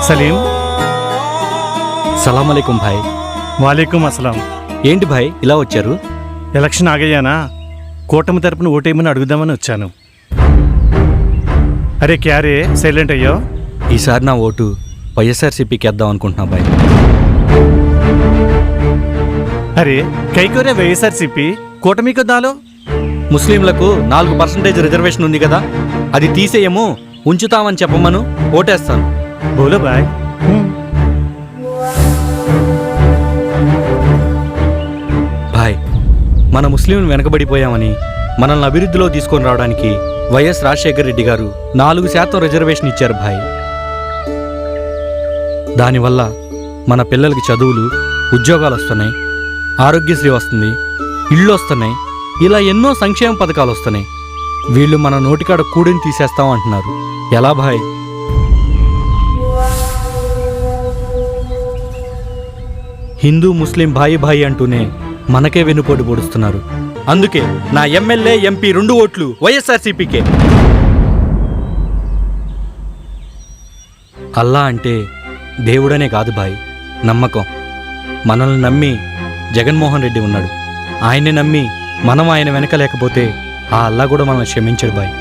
సలీం. సలాం అలైకుం భాయ్. వాలేకుం అస్సలాం. ఏంటి భాయ్ ఇలా వచ్చారు? ఎలక్షన్ ఆగయ్యానా, కూటమి తరపున ఓటేయమని అడుగుదామని వచ్చాను. అరే క్యారే సైలెంట్ అయ్యో. ఈసారి నా ఓటు వైఎస్ఆర్సీపీకి వేద్దాం అనుకుంటున్నా భాయ్. అరే కైకోరే వైఎస్ఆర్సీపీ కూటమికి దాలో. ముస్లింలకు 4% రిజర్వేషన్ ఉంది కదా, అది తీసేయము ఉంచుతామని చెప్పమను, ఓటేస్తాను. బోలో బాయ్. భాయ్, మన ముస్లింలు వెనకబడిపోయామని మనల్ని అభివృద్ధిలో తీసుకొని రావడానికి వైఎస్ రాజశేఖర రెడ్డి గారు 4% రిజర్వేషన్ ఇచ్చారు భాయ్. దానివల్ల మన పిల్లలకి చదువులు, ఉద్యోగాలు వస్తున్నాయి, ఆరోగ్యశ్రీ వస్తుంది, ఇళ్ళు వస్తున్నాయి, ఇలా ఎన్నో సంక్షేమ పథకాలు వస్తున్నాయి. వీళ్ళు మన నోటికాడ కూడిని తీసేస్తాం అంటున్నారు. ఎలా భాయ్? హిందూ ముస్లిం భాయి భాయి అంటూనే మనకే వెన్నుపోటు పొడుస్తున్నారు. అందుకే నా ఎమ్మెల్యే, ఎంపీ 2 ఓట్లు వైఎస్ఆర్సీపీకే. అల్లా అంటే దేవుడనే కాదు భాయ్, నమ్మకం. మనల్ని నమ్మి జగన్మోహన్ రెడ్డి ఉన్నాడు. ఆయన్ని నమ్మి మనం ఆయన వెనక లేకపోతే ఆ అల్లా కూడా మనల్ని క్షమించడు భాయ్.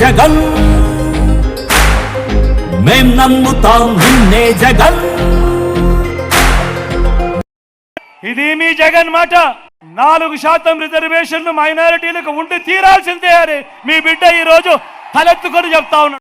జగన్ మేం నమ్ముతాం నిన్నే జగన్. ఇది మీ జగన్ మాట. 4% రిజర్వేషన్లు మైనారిటీలకు ఉండి తీరాల్సిందే అని మీ బిడ్డ ఈ రోజు తలెత్తుకొని చెప్తా ఉన్నాడు.